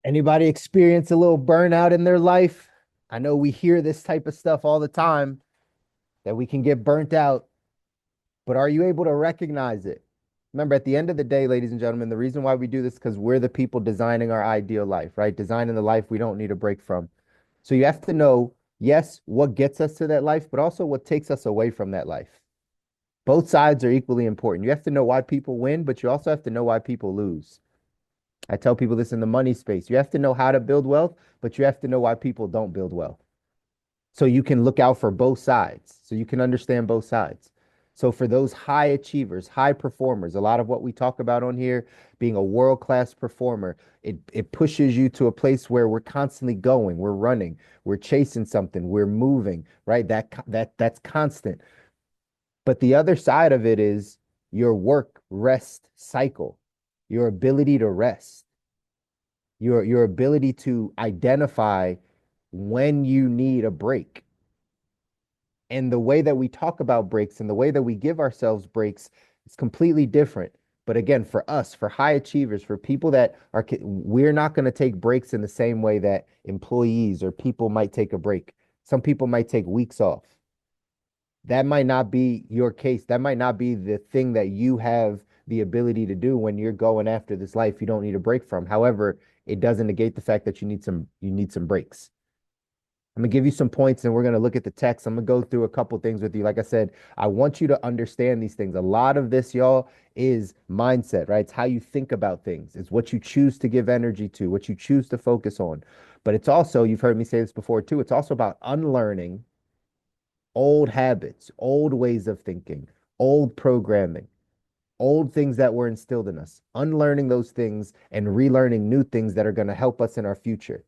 Anybody experience a little burnout in their life? I know we hear this type of stuff all the time that we can get burnt out, but are you able to recognize it? Remember, at the end of the day, ladies and gentlemen, the reason why we do this is because we're the people designing our ideal life, right? Designing the life we don't need a break from. So you have to know, yes, what gets us to that life, but also what takes us away from that life. Both sides are equally important. You have to know why people win, but you also have to know why people lose. I tell people this in the money space. You have to know how to build wealth, but you have to know why people don't build wealth. So you can look out for both sides. So you can understand both sides. So for those high achievers, high performers, a lot of what we talk about on here, being a world-class performer, it pushes you to a place where we're constantly going, we're running, we're chasing something, we're moving, right? That's constant. But the other side of it is your work rest cycle, your ability to rest, your ability to identify when you need a break. And the way that we talk about breaks and the way that we give ourselves breaks is completely different. But again, for us, for high achievers, for people that are, we're not going to take breaks in the same way that employees or people might take a break. Some people might take weeks off. That might not be your case. That might not be the thing that you have the ability to do when you're going after this life you don't need a break from. However, it doesn't negate the fact that you need some breaks. I'm gonna give you some points and we're gonna look at the text. I'm gonna go through a couple things with you. Like I said, I want you to understand these things. A lot of this, y'all, is mindset, right? It's how you think about things. It's what you choose to give energy to, what you choose to focus on. But it's also, you've heard me say this before too, it's also about unlearning old habits, old ways of thinking, old programming, old things that were instilled in us, unlearning those things and relearning new things that are going to help us in our future.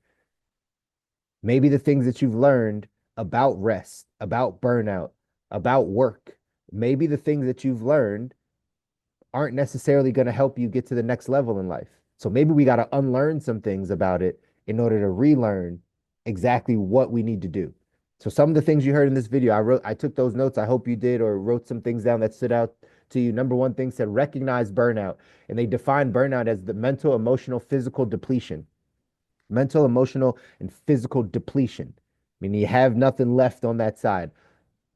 Maybe the things that you've learned about rest, about burnout, about work, maybe the things that you've learned aren't necessarily going to help you get to the next level in life. So maybe we got to unlearn some things about it in order to relearn exactly what we need to do. So some of the things you heard in this video, I took those notes. I hope you did, or wrote some things down that stood out to you. Number one thing said recognize burnout. And they define burnout as the mental, emotional, physical depletion. Mental, emotional, and physical depletion. Meaning you have nothing left on that side,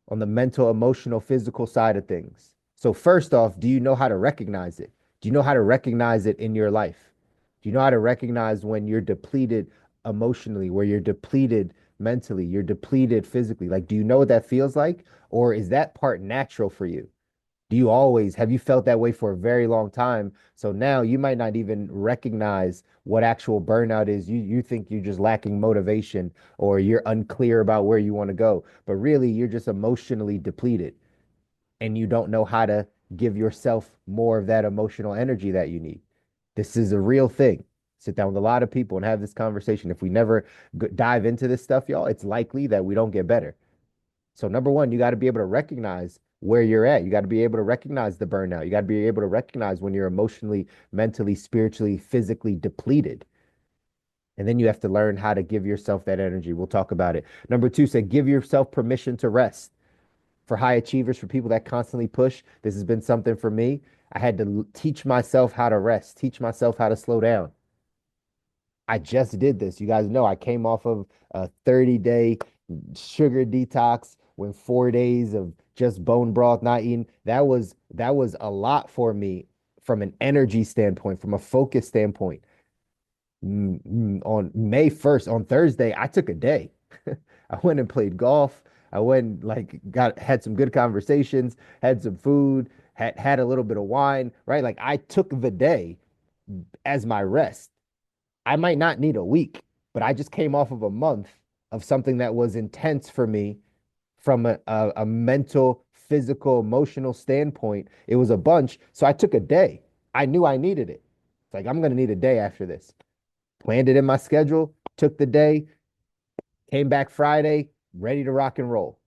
on the mental, emotional, physical side of things. So, first off, do you know how to recognize it? Do you know how to recognize it in your life? Do you know how to recognize when you're depleted emotionally, where you're depleted mentally, you're depleted physically? Like, do you know what that feels like? Or is that part natural for you? Do you always have you felt that way for a very long time? So now you might not even recognize what actual burnout is. You think you're just lacking motivation or you're unclear about where you want to go, but really you're just emotionally depleted and you don't know how to give yourself more of that emotional energy that you need. This is a real thing. Sit down with a lot of people and have this conversation. If we never dive into this stuff, y'all, it's likely that we don't get better. So number one, you got to be able to recognize where you're at. You got to be able to recognize the burnout. You got to be able to recognize when you're emotionally, mentally, spiritually, physically depleted. And then you have to learn how to give yourself that energy. We'll talk about it. Number two said, give yourself permission to rest. For high achievers, for people that constantly push, this has been something for me. I had to teach myself how to rest, teach myself how to slow down. I just did this. You guys know I came off of a 30-day sugar detox, went 4 days of just bone broth, not eating. That was a lot for me from an energy standpoint, from a focus standpoint. On May 1st, on Thursday, I took a day. I went and played golf. I went and, like, got had some good conversations, had some food, had a little bit of wine, right? Like I took the day as my rest. I might not need a week, but I just came off of a month of something that was intense for me from a mental, physical, emotional standpoint. It was a bunch. So I took a day. I knew I needed it. It's like, I'm going to need a day after this. Planned it in my schedule, took the day, came back Friday, ready to rock and roll.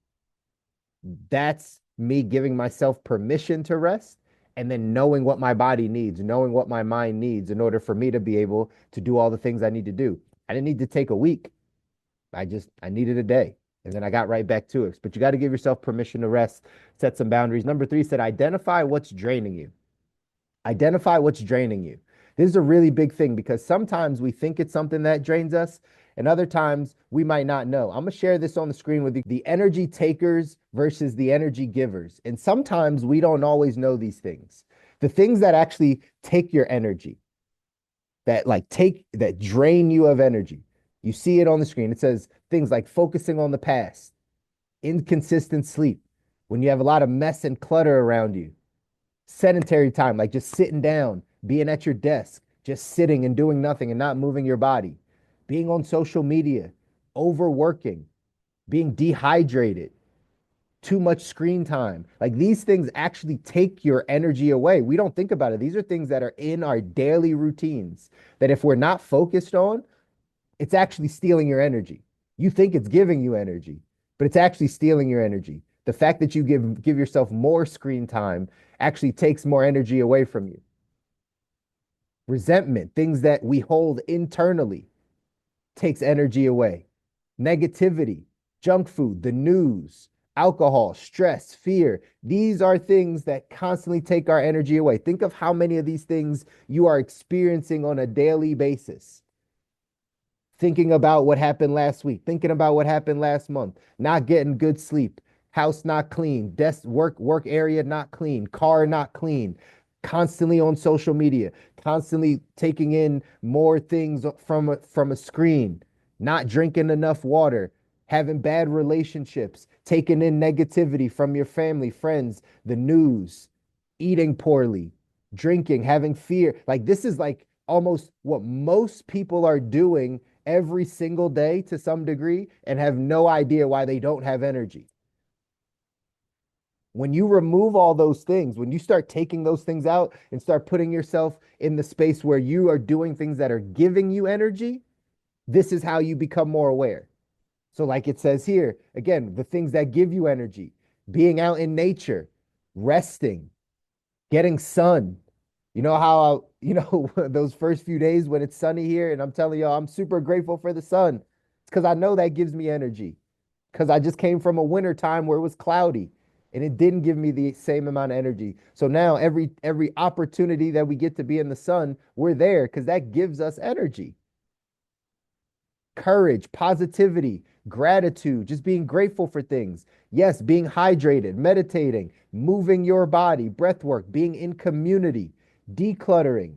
That's me giving myself permission to rest and then knowing what my body needs, knowing what my mind needs in order for me to be able to do all the things I need to do. I didn't need to take a week. I needed a day. And then I got right back to it. But you got to give yourself permission to rest, set some boundaries. Number three said identify what's draining you. Identify what's draining you. This is a really big thing because sometimes we think it's something that drains us, and other times we might not know. I'm going to share this on the screen with you, the energy takers versus the energy givers. And sometimes we don't always know these things. The things that actually take your energy, that drain you of energy. You see it on the screen. It says things like focusing on the past, inconsistent sleep, when you have a lot of mess and clutter around you, sedentary time, like just sitting down, being at your desk, just sitting and doing nothing and not moving your body, being on social media, overworking, being dehydrated, too much screen time. Like these things actually take your energy away. We don't think about it. These are things that are in our daily routines that if we're not focused on, it's actually stealing your energy. You think it's giving you energy, but it's actually stealing your energy. The fact that you give yourself more screen time actually takes more energy away from you. Resentment, things that we hold internally, takes energy away. Negativity, junk food, the news, alcohol, stress, fear. These are things that constantly take our energy away. Think of how many of these things you are experiencing on a daily basis. Thinking about what happened last week, thinking about what happened last month, not getting good sleep, house not clean, desk work area not clean, car not clean, constantly on social media, constantly taking in more things from a screen, not drinking enough water, having bad relationships, taking in negativity from your family, friends, the news, eating poorly, drinking, having fear. Like this is like almost what most people are doing every single day to some degree and have no idea why they don't have energy. When you remove all those things, when you start taking those things out and start putting yourself in the space where you are doing things that are giving you energy, this is how you become more aware. So, like it says here, again, the things that give you energy, being out in nature, resting, getting sun. You know how, those first few days when it's sunny here, and I'm telling y'all, I'm super grateful for the sun. It's because I know that gives me energy. Because I just came from a winter time where it was cloudy and it didn't give me the same amount of energy. So now every opportunity that we get to be in the sun, we're there because that gives us energy. Courage, positivity, gratitude, just being grateful for things. Yes, being hydrated, meditating, moving your body, breath work, being in community, decluttering,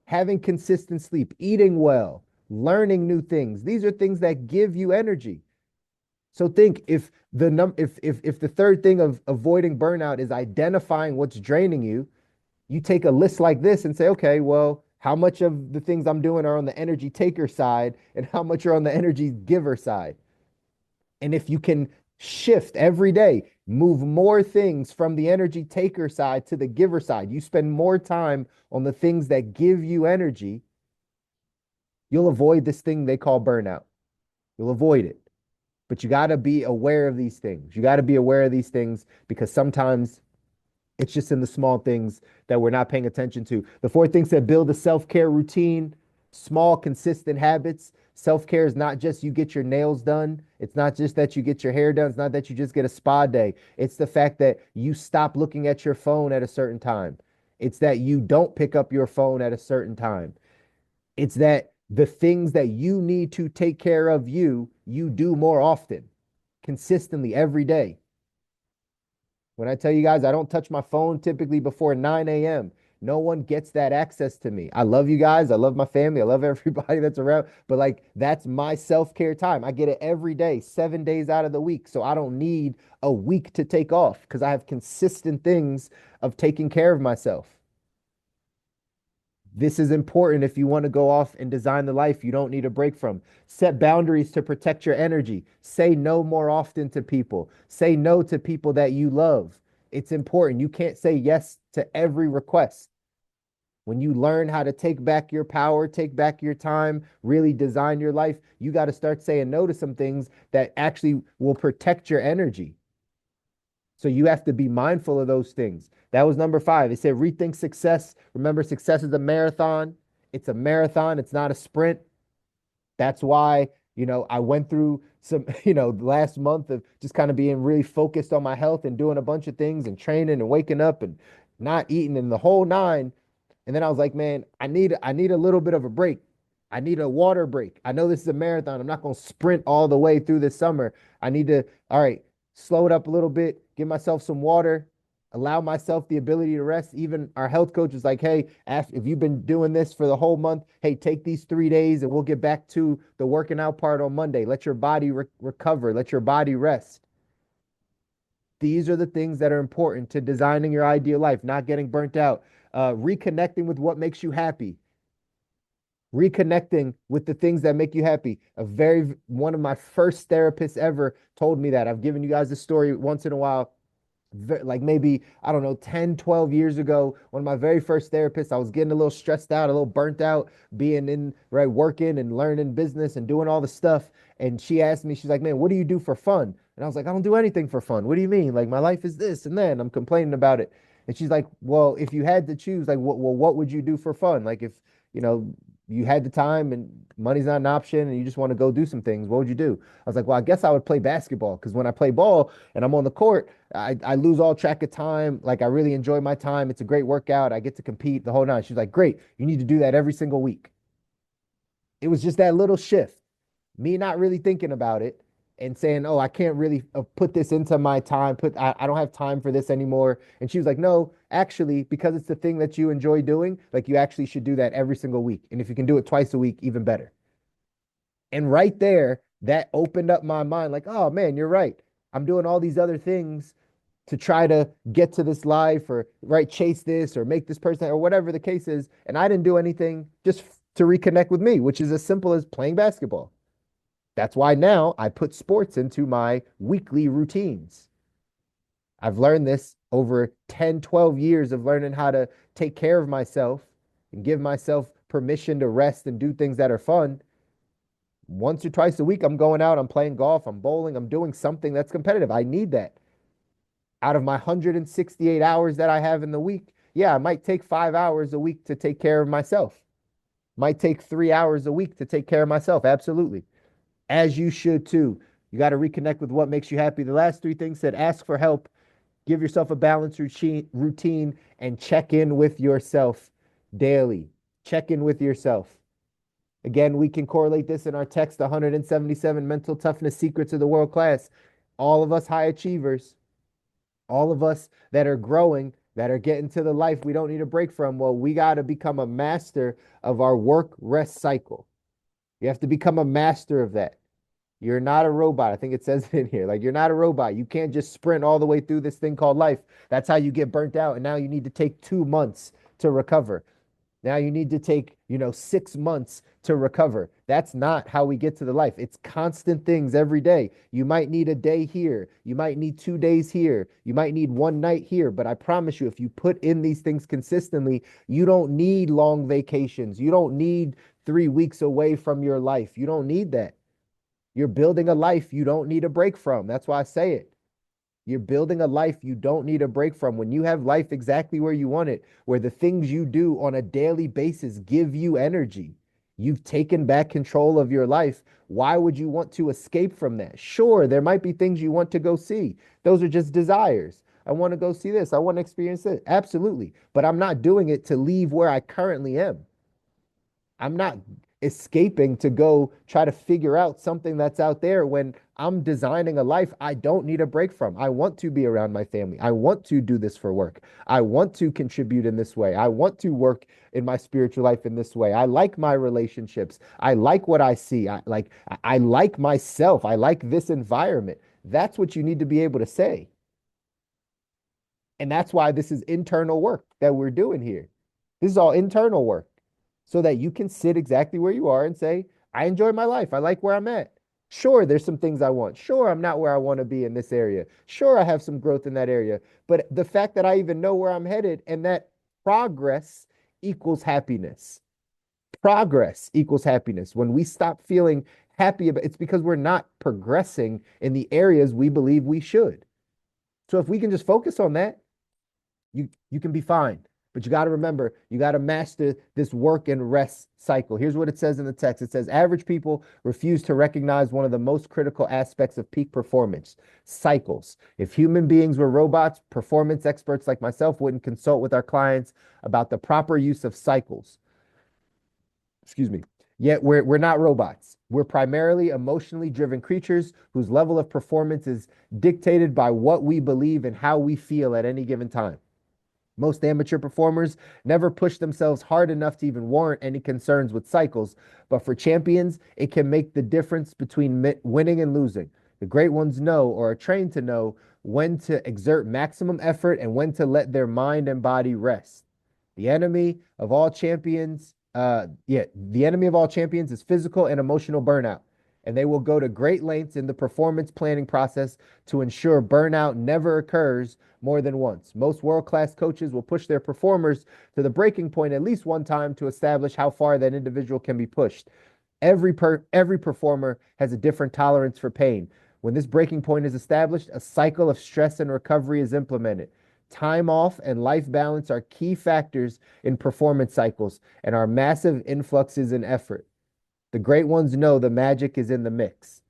having consistent sleep, eating well, learning new things. These are things that give you energy. So think if the third thing of avoiding burnout is identifying what's draining you, you take a list like this and say, okay, well, how much of the things I'm doing are on the energy taker side and how much are on the energy giver side? And if you can shift every day, move more things from the energy taker side to the giver side, you spend more time on the things that give you energy, you'll avoid this thing they call burnout. You'll avoid it. But you got to be aware of these things. You got to be aware of these things because sometimes it's just in the small things that we're not paying attention to. The fourth thing said build a self-care routine, small, consistent habits. Self-care is not just you get your nails done. It's not just that you get your hair done. It's not that you just get a spa day. It's the fact that you stop looking at your phone at a certain time. It's that you don't pick up your phone at a certain time. It's that the things that you need to take care of you, you do more often, consistently every day. When I tell you guys, I don't touch my phone typically before 9 a.m. No one gets that access to me. I love you guys. I love my family. I love everybody that's around. But like, that's my self-care time. I get it every day, 7 days out of the week. So I don't need a week to take off because I have consistent things of taking care of myself. This is important if you want to go off and design the life you don't need a break from. Set boundaries to protect your energy. Say no more often to people. Say no to people that you love. It's important. You can't say yes to every request. When you learn how to take back your power, take back your time, really design your life, you got to start saying no to some things that actually will protect your energy. So you have to be mindful of those things. That was number five. It said rethink success. Remember, success is a marathon. It's a marathon. It's not a sprint. That's why, I went through some, last month of just kind of being really focused on my health and doing a bunch of things and training and waking up and not eating and the whole nine. And then I was like, man, I need a little bit of a break. I need a water break. I know this is a marathon. I'm not going to sprint all the way through this summer. I need to, all right, slow it up a little bit, give myself some water, allow myself the ability to rest. Even our health coach was like, hey, if you've been doing this for the whole month, hey, take these 3 days and we'll get back to the working out part on Monday. Let your body recover, let your body rest. These are the things that are important to designing your ideal life, not getting burnt out, reconnecting with what makes you happy, reconnecting with the things that make you happy. One of my first therapists ever told me that. I've given you guys this story once in a while. Like maybe, I don't know, 10, 12 years ago, one of my very first therapists, I was getting a little stressed out, a little burnt out, being in, right, working and learning business and doing all the stuff. And she asked me, she's like, man, what do you do for fun? And I was like, I don't do anything for fun. What do you mean? Like, my life is this and then I'm complaining about it. And she's like, well, if you had to choose, like, what would you do for fun? Like, if, you know, you had the time and money's not an option and you just want to go do some things, what would you do? I was like, well, I guess I would play basketball because when I play ball and I'm on the court, I lose all track of time. Like, I really enjoy my time. It's a great workout. I get to compete the whole night. She's like, great. You need to do that every single week. It was just that little shift, me not really thinking about it and saying, oh, I can't really put this into my time. I don't have time for this anymore. And she was like, no, actually, because it's the thing that you enjoy doing, like you actually should do that every single week. And if you can do it twice a week, even better. And right there, that opened up my mind like, oh man, you're right. I'm doing all these other things to try to get to this life or right chase this or make this person or whatever the case is. And I didn't do anything just to reconnect with me, which is as simple as playing basketball. That's why now I put sports into my weekly routines. I've learned this over 10, 12 years of learning how to take care of myself and give myself permission to rest and do things that are fun. Once or twice a week, I'm going out, I'm playing golf, I'm bowling, I'm doing something that's competitive. I need that. Out of my 168 hours that I have in the week, yeah, I might take 5 hours a week to take care of myself. Might take 3 hours a week to take care of myself. Absolutely. As you should too. You got to reconnect with what makes you happy. The last three things said ask for help, give yourself a balanced routine, and check in with yourself daily. Check in with yourself. Again, we can correlate this in our text 177 mental toughness secrets of the world class. All of us high achievers, all of us that are growing, that are getting to the life we don't need a break from, well, we got to become a master of our work rest cycle. You have to become a master of that. You're not a robot. I think it says it in here. Like, you're not a robot. You can't just sprint all the way through this thing called life. That's how you get burnt out. And now you need to take 2 months to recover. Now you need to take, 6 months to recover. That's not how we get to the life. It's constant things every day. You might need a day here. You might need 2 days here. You might need one night here. But I promise you, if you put in these things consistently, you don't need long vacations. You don't need 3 weeks away from your life. You don't need that. You're building a life you don't need a break from. That's why I say it. You're building a life you don't need a break from. When you have life exactly where you want it, where the things you do on a daily basis give you energy, you've taken back control of your life. Why would you want to escape from that? Sure, there might be things you want to go see. Those are just desires. I want to go see this. I want to experience it. Absolutely. But I'm not doing it to leave where I currently am. I'm not escaping to go try to figure out something that's out there when I'm designing a life I don't need a break from. I want to be around my family. I want to do this for work. I want to contribute in this way. I want to work in my spiritual life in this way. I like my relationships. I like what I see. I like myself. I like this environment. That's what you need to be able to say. And that's why this is internal work that we're doing here. This is all internal work so that you can sit exactly where you are and say, I enjoy my life. I like where I'm at. Sure, there's some things I want. Sure, I'm not where I want to be in this area. Sure, I have some growth in that area. But the fact that I even know where I'm headed and that progress equals happiness. Progress equals happiness. When we stop feeling happy about it's because we're not progressing in the areas we believe we should. So if we can just focus on that, you can be fine. But you got to remember, you got to master this work and rest cycle. Here's what it says in the text. It says, average people refuse to recognize one of the most critical aspects of peak performance, cycles. If human beings were robots, performance experts like myself wouldn't consult with our clients about the proper use of cycles. Excuse me. Yet we're not robots. We're primarily emotionally driven creatures whose level of performance is dictated by what we believe and how we feel at any given time. Most amateur performers never push themselves hard enough to even warrant any concerns with cycles, but for champions, it can make the difference between winning and losing. The great ones know or are trained to know when to exert maximum effort and when to let their mind and body rest. The enemy of all champions, the enemy of all champions is physical and emotional burnout, and they will go to great lengths in the performance planning process to ensure burnout never occurs more than once. Most world-class coaches will push their performers to the breaking point at least one time to establish how far that individual can be pushed. Every performer has a different tolerance for pain. When this breaking point is established, a cycle of stress and recovery is implemented. Time off and life balance are key factors in performance cycles and are massive influxes in effort. The great ones know the magic is in the mix.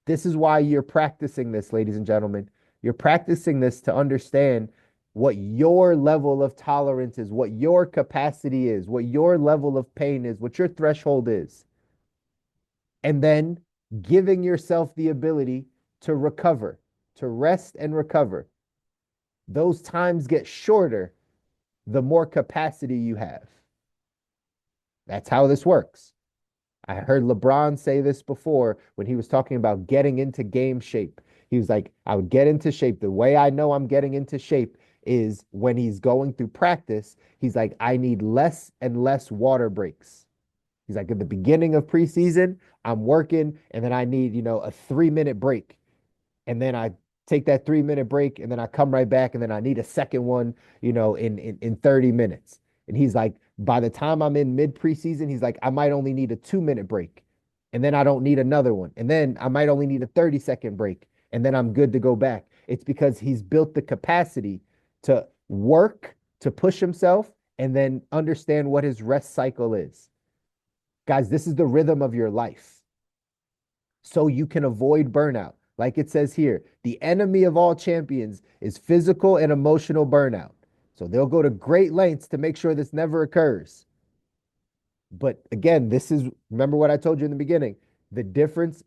This is why you're practicing this, ladies and gentlemen. You're practicing this to understand what your level of tolerance is, what your capacity is, what your level of pain is, what your threshold is. And then giving yourself the ability to recover, to rest and recover. Those times get shorter the more capacity you have. That's how this works. I heard LeBron say this before when he was talking about getting into game shape. He was like, I would get into shape. The way I know I'm getting into shape is when he's going through practice, he's like, I need less and less water breaks. He's like, at the beginning of preseason, I'm working and then I need, a 3-minute break. And then I take that 3-minute break and then I come right back and then I need a second one, in 30 minutes. And he's like, by the time I'm in mid preseason, he's like, I might only need a 2-minute break. And then I don't need another one. And then I might only need a 30-second break. And then I'm good to go back. It's because he's built the capacity to work, to push himself, and then understand what his rest cycle is. Guys, this is the rhythm of your life. So you can avoid burnout. Like it says here, the enemy of all champions is physical and emotional burnout. So they'll go to great lengths to make sure this never occurs. But again, remember what I told you in the beginning, the difference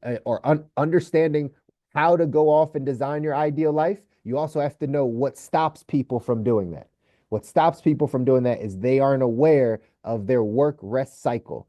understanding how to go off and design your ideal life. You also have to know what stops people from doing that. What stops people from doing that is they aren't aware of their work rest cycle.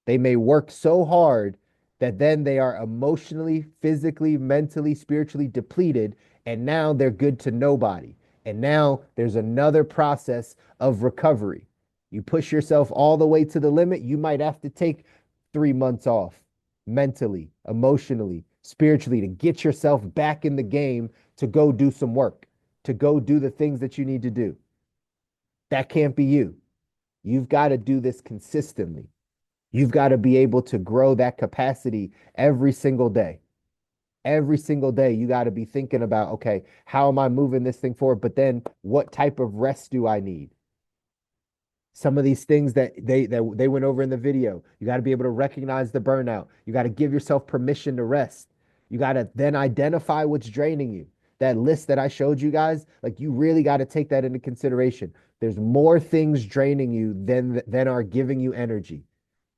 They may work so hard that then they are emotionally, physically, mentally, spiritually depleted, and now they're good to nobody. And now there's another process of recovery. You push yourself all the way to the limit, you might have to take 3 months off mentally, emotionally, spiritually to get yourself back in the game to go do some work, to go do the things that you need to do. That can't be you. You've got to do this consistently. You've got to be able to grow that capacity every single day. Every single day, you got to be thinking about, okay, how am I moving this thing forward? But then what type of rest do I need? Some of these things that they went over in the video, you got to be able to recognize the burnout. You got to give yourself permission to rest. You got to then identify what's draining you. That list that I showed you guys, like you really got to take that into consideration. There's more things draining you than are giving you energy.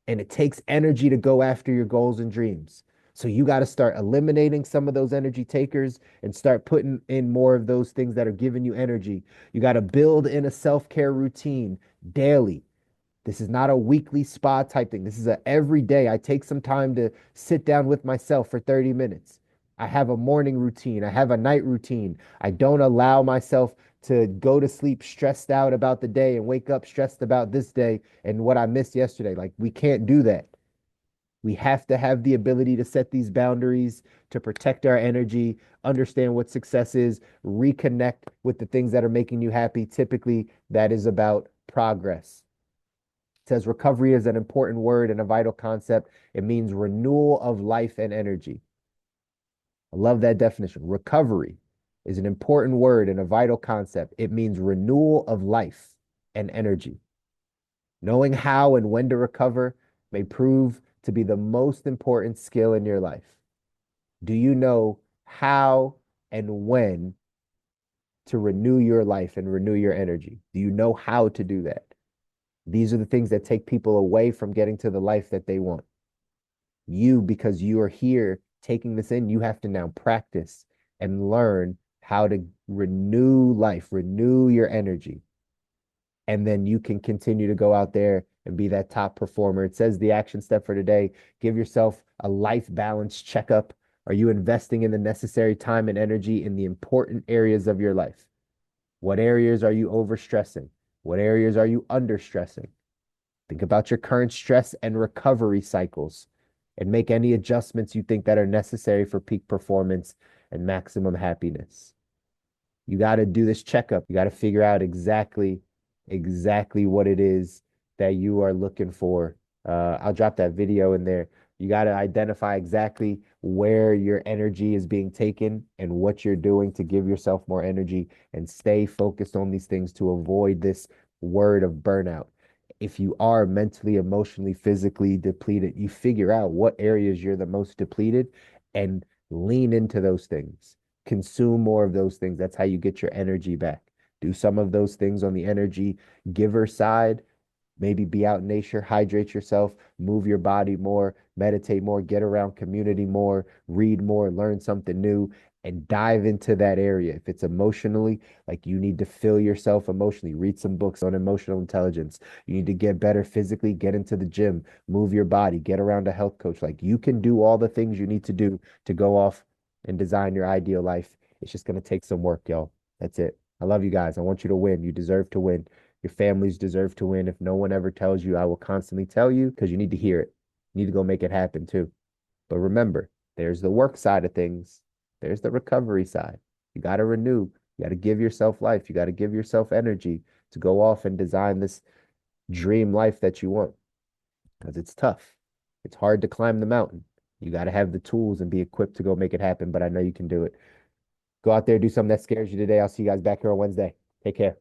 And it takes energy to go after your goals and dreams. So you got to start eliminating some of those energy takers and start putting in more of those things that are giving you energy. You got to build in a self-care routine daily. This is not a weekly spa type thing. This is a every day. I take some time to sit down with myself for 30 minutes. I have a morning routine. I have a night routine. I don't allow myself to go to sleep stressed out about the day and wake up stressed about this day and what I missed yesterday. Like, we can't do that. We have to have the ability to set these boundaries, to protect our energy, understand what success is, reconnect with the things that are making you happy. Typically, that is about progress. It says recovery is an important word and a vital concept. It means renewal of life and energy. I love that definition. Recovery is an important word and a vital concept. It means renewal of life and energy. Knowing how and when to recover may prove to be the most important skill in your life. Do you know how and when to renew your life and renew your energy? Do you know how to do that? These are the things that take people away from getting to the life that they want. You, because you are here taking this in, you have to now practice and learn how to renew life, renew your energy. And then you can continue to go out there and be that top performer. It says the action step for today, give yourself a life balance checkup. Are you investing in the necessary time and energy in the important areas of your life? What areas are you overstressing? What areas are you understressing? Think about your current stress and recovery cycles and make any adjustments you think that are necessary for peak performance and maximum happiness. You got to do this checkup. You got to figure out exactly what it is that you are looking for. I'll drop that video in there. You got to identify exactly where your energy is being taken and what you're doing to give yourself more energy and stay focused on these things to avoid this word of burnout. If you are mentally, emotionally, physically depleted, you figure out what areas you're the most depleted and lean into those things. Consume more of those things. That's how you get your energy back. Do some of those things on the energy giver side. Maybe be out in nature, hydrate yourself, move your body more, meditate more, get around community more, read more, learn something new, and dive into that area. If it's emotionally, like you need to fill yourself emotionally, read some books on emotional intelligence. You need to get better physically, get into the gym, move your body, get around a health coach. Like you can do all the things you need to do to go off and design your ideal life. It's just going to take some work, y'all. That's it. I love you guys. I want you to win. You deserve to win. Your families deserve to win. If no one ever tells you, I will constantly tell you because you need to hear it. You need to go make it happen too. But remember, there's the work side of things. There's the recovery side. You got to renew. You got to give yourself life. You got to give yourself energy to go off and design this dream life that you want because it's tough. It's hard to climb the mountain. You got to have the tools and be equipped to go make it happen. But I know you can do it. Go out there, do something that scares you today. I'll see you guys back here on Wednesday. Take care.